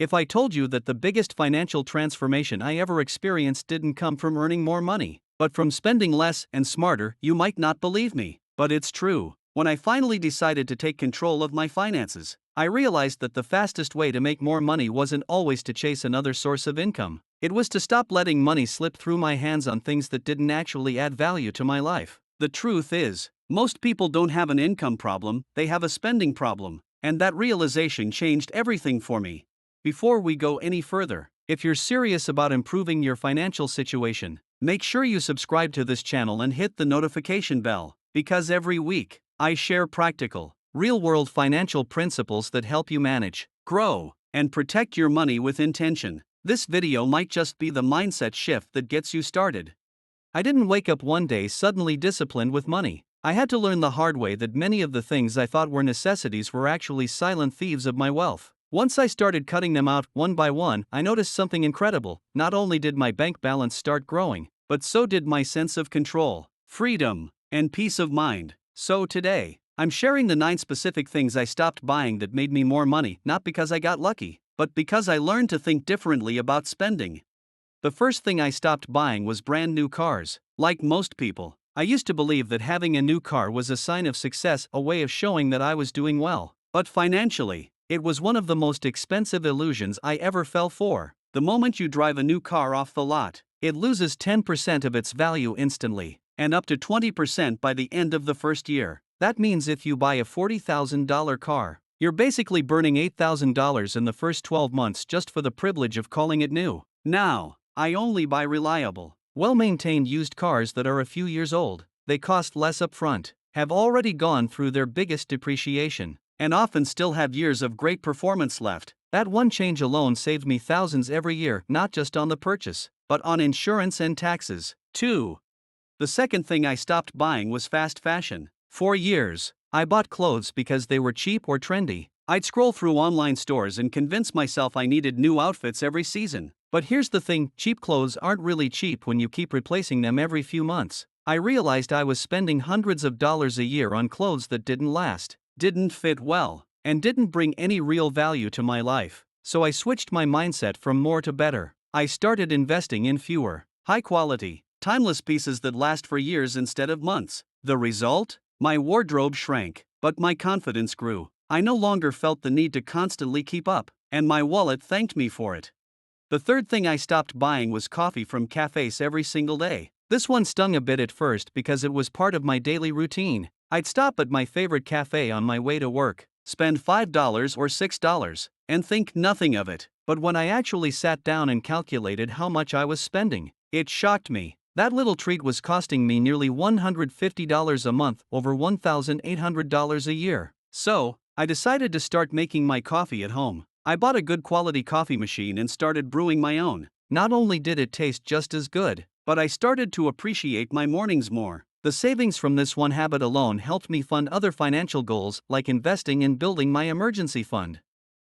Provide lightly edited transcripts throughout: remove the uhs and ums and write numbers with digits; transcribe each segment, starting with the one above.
If I told you that the biggest financial transformation I ever experienced didn't come from earning more money, but from spending less and smarter, you might not believe me. But it's true. When I finally decided to take control of my finances, I realized that the fastest way to make more money wasn't always to chase another source of income. It was to stop letting money slip through my hands on things that didn't actually add value to my life. The truth is, most people don't have an income problem, they have a spending problem. And that realization changed everything for me. Before we go any further, if you're serious about improving your financial situation, make sure you subscribe to this channel and hit the notification bell, because every week, I share practical, real-world financial principles that help you manage, grow, and protect your money with intention. This video might just be the mindset shift that gets you started. I didn't wake up one day suddenly disciplined with money. I had to learn the hard way that many of the things I thought were necessities were actually silent thieves of my wealth. Once I started cutting them out one by one, I noticed something incredible. Not only did my bank balance start growing, but so did my sense of control, freedom, and peace of mind. So today, I'm sharing the 9 specific things I stopped buying that made me more money, not because I got lucky, but because I learned to think differently about spending. The first thing I stopped buying was brand new cars. Like most people, I used to believe that having a new car was a sign of success, a way of showing that I was doing well. But financially, it was one of the most expensive illusions I ever fell for. The moment you drive a new car off the lot, it loses 10% of its value instantly, and up to 20% by the end of the first year. That means if you buy a $40,000 car, you're basically burning $8,000 in the first 12 months just for the privilege of calling it new. Now, I only buy reliable, well-maintained used cars that are a few years old. They cost less upfront, have already gone through their biggest depreciation, and often still have years of great performance left. That one change alone saved me thousands every year, not just on the purchase, but on insurance and taxes, too. The second thing I stopped buying was fast fashion. For years, I bought clothes because they were cheap or trendy. I'd scroll through online stores and convince myself I needed new outfits every season. But here's the thing, cheap clothes aren't really cheap when you keep replacing them every few months. I realized I was spending hundreds of dollars a year on clothes that didn't last, didn't fit well, and didn't bring any real value to my life. So I switched my mindset from more to better. I started investing in fewer, high-quality, timeless pieces that last for years instead of months. The result? My wardrobe shrank, but my confidence grew. I no longer felt the need to constantly keep up, and my wallet thanked me for it. The third thing I stopped buying was coffee from cafes every single day. This one stung a bit at first because it was part of my daily routine. I'd stop at my favorite cafe on my way to work, spend $5 or $6, and think nothing of it. But when I actually sat down and calculated how much I was spending, it shocked me. That little treat was costing me nearly $150 a month, over $1,800 a year. So, I decided to start making my coffee at home. I bought a good quality coffee machine and started brewing my own. Not only did it taste just as good, but I started to appreciate my mornings more. The savings from this one habit alone helped me fund other financial goals like investing and building my emergency fund.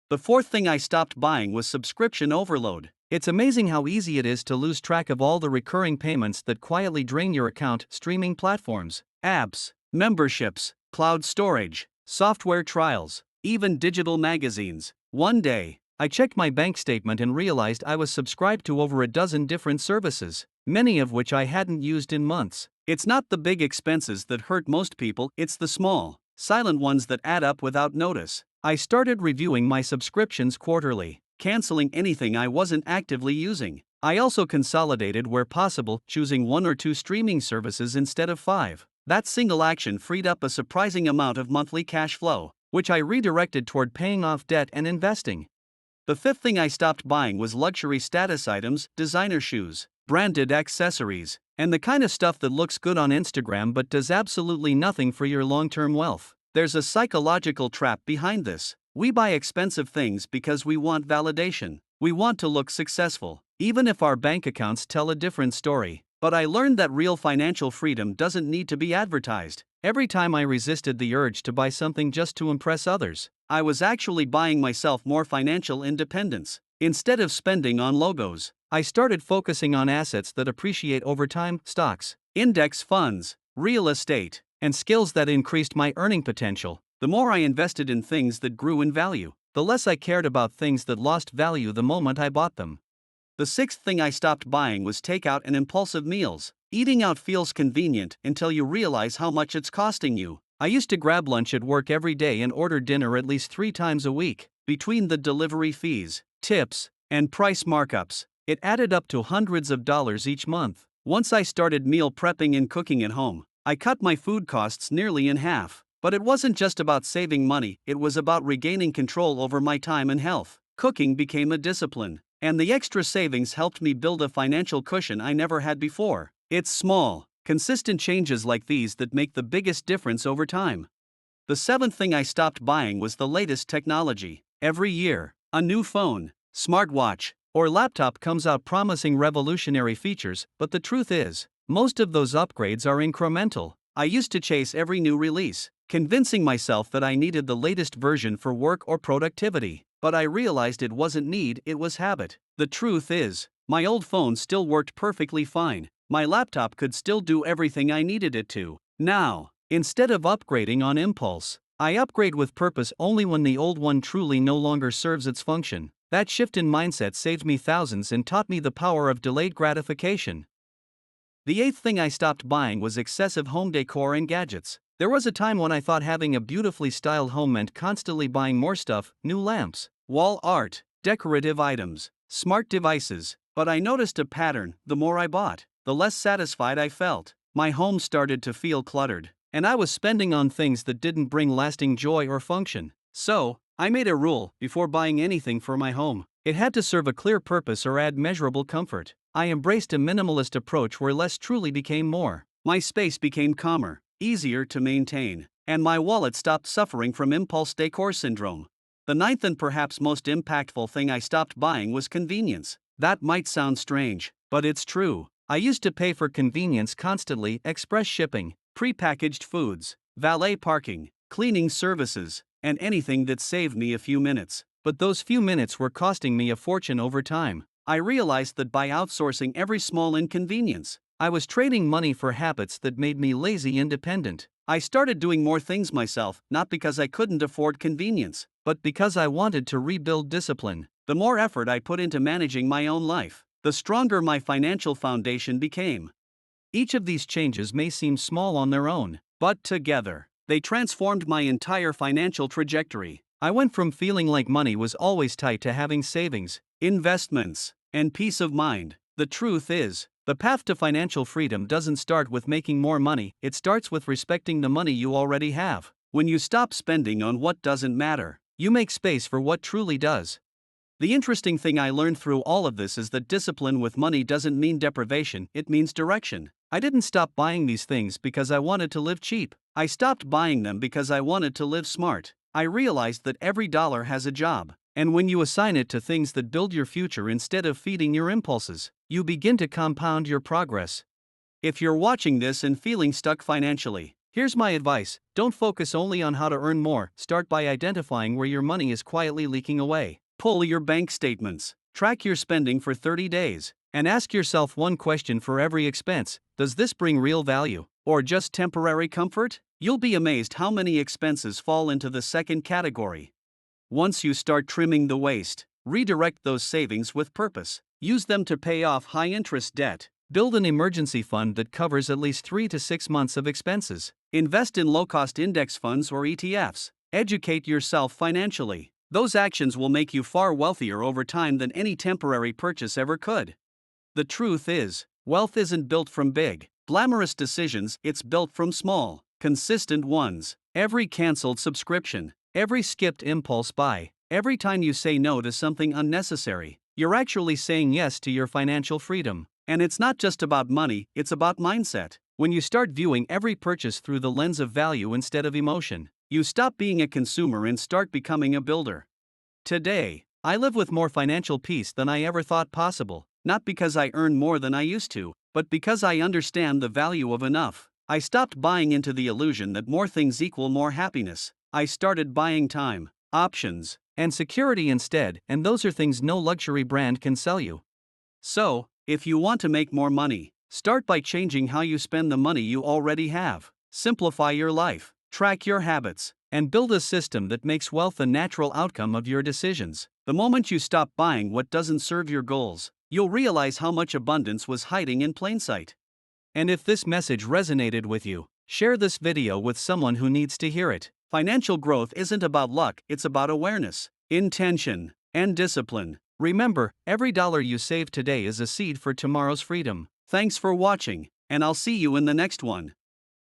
The fourth thing I stopped buying was subscription overload. It's amazing how easy it is to lose track of all the recurring payments that quietly drain your account. Streaming platforms, apps, memberships, cloud storage, software trials, even digital magazines. One day, I checked my bank statement and realized I was subscribed to over a dozen different services, many of which I hadn't used in months. It's not the big expenses that hurt most people, it's the small, silent ones that add up without notice. I started reviewing my subscriptions quarterly, canceling anything I wasn't actively using. I also consolidated where possible, choosing 1 or 2 streaming services instead of 5. That single action freed up a surprising amount of monthly cash flow, which I redirected toward paying off debt and investing. The fifth thing I stopped buying was luxury status items, designer shoes, branded accessories, and the kind of stuff that looks good on Instagram but does absolutely nothing for your long-term wealth. There's a psychological trap behind this. We buy expensive things because we want validation. We want to look successful, even if our bank accounts tell a different story. But I learned that real financial freedom doesn't need to be advertised. Every time I resisted the urge to buy something just to impress others, I was actually buying myself more financial independence. Instead of spending on logos, I started focusing on assets that appreciate over time, stocks, index funds, real estate, and skills that increased my earning potential. The more I invested in things that grew in value, the less I cared about things that lost value the moment I bought them. The sixth thing I stopped buying was takeout and impulsive meals. Eating out feels convenient until you realize how much it's costing you. I used to grab lunch at work every day and order dinner at least 3 times a week. Between the delivery fees, tips, and price markups, it added up to hundreds of dollars each month. Once I started meal prepping and cooking at home, I cut my food costs nearly in half. But it wasn't just about saving money, it was about regaining control over my time and health. Cooking became a discipline, and the extra savings helped me build a financial cushion I never had before. It's small, consistent changes like these that make the biggest difference over time. The seventh thing I stopped buying was the latest technology. Every year, a new phone, smartwatch, or laptop comes out promising revolutionary features, but the truth is, most of those upgrades are incremental. I used to chase every new release, convincing myself that I needed the latest version for work or productivity. But I realized it wasn't need, it was habit. The truth is, my old phone still worked perfectly fine. My laptop could still do everything I needed it to. Now, instead of upgrading on impulse, I upgrade with purpose only when the old one truly no longer serves its function. That shift in mindset saved me thousands and taught me the power of delayed gratification. The eighth thing I stopped buying was excessive home decor and gadgets. There was a time when I thought having a beautifully styled home meant constantly buying more stuff: new lamps, wall art, decorative items, smart devices. But I noticed a pattern: the more I bought, the less satisfied I felt. My home started to feel cluttered, and I was spending on things that didn't bring lasting joy or function. So, I made a rule: before buying anything for my home, it had to serve a clear purpose or add measurable comfort. I embraced a minimalist approach where less truly became more. My space became calmer, easier to maintain, and my wallet stopped suffering from impulse decor syndrome. The ninth and perhaps most impactful thing I stopped buying was convenience. That might sound strange, but it's true. I used to pay for convenience constantly: express shipping, prepackaged foods, valet parking, cleaning services, and anything that saved me a few minutes. But those few minutes were costing me a fortune over time. I realized that by outsourcing every small inconvenience, I was trading money for habits that made me lazy independent. I started doing more things myself, not because I couldn't afford convenience, but because I wanted to rebuild discipline. The more effort I put into managing my own life, the stronger my financial foundation became. Each of these changes may seem small on their own, but together, they transformed my entire financial trajectory. I went from feeling like money was always tight to having savings, investments, and peace of mind. The truth is, the path to financial freedom doesn't start with making more money, it starts with respecting the money you already have. When you stop spending on what doesn't matter, you make space for what truly does. The interesting thing I learned through all of this is that discipline with money doesn't mean deprivation, it means direction. I didn't stop buying these things because I wanted to live cheap. I stopped buying them because I wanted to live smart. I realized that every dollar has a job, and when you assign it to things that build your future instead of feeding your impulses, you begin to compound your progress. If you're watching this and feeling stuck financially, here's my advice: don't focus only on how to earn more. Start by identifying where your money is quietly leaking away. Pull your bank statements, track your spending for 30 days, and ask yourself one question for every expense: does this bring real value, or just temporary comfort? You'll be amazed how many expenses fall into the second category. Once you start trimming the waste, redirect those savings with purpose. Use them to pay off high-interest debt. Build an emergency fund that covers at least 3 to 6 months of expenses. Invest in low-cost index funds or ETFs. Educate yourself financially. Those actions will make you far wealthier over time than any temporary purchase ever could. The truth is, wealth isn't built from big, glamorous decisions, it's built from small, consistent ones. Every canceled subscription, every skipped impulse buy, every time you say no to something unnecessary, you're actually saying yes to your financial freedom. And it's not just about money, it's about mindset. When you start viewing every purchase through the lens of value instead of emotion, you stop being a consumer and start becoming a builder. Today, I live with more financial peace than I ever thought possible, not because I earn more than I used to, but because I understand the value of enough. I stopped buying into the illusion that more things equal more happiness. I started buying time, options, and security instead, and those are things no luxury brand can sell you. So, if you want to make more money, start by changing how you spend the money you already have. Simplify your life, track your habits, and build a system that makes wealth a natural outcome of your decisions. The moment you stop buying what doesn't serve your goals, you'll realize how much abundance was hiding in plain sight. And if this message resonated with you, share this video with someone who needs to hear it. Financial growth isn't about luck, it's about awareness, intention, and discipline. Remember, every dollar you save today is a seed for tomorrow's freedom. Thanks for watching, and I'll see you in the next one.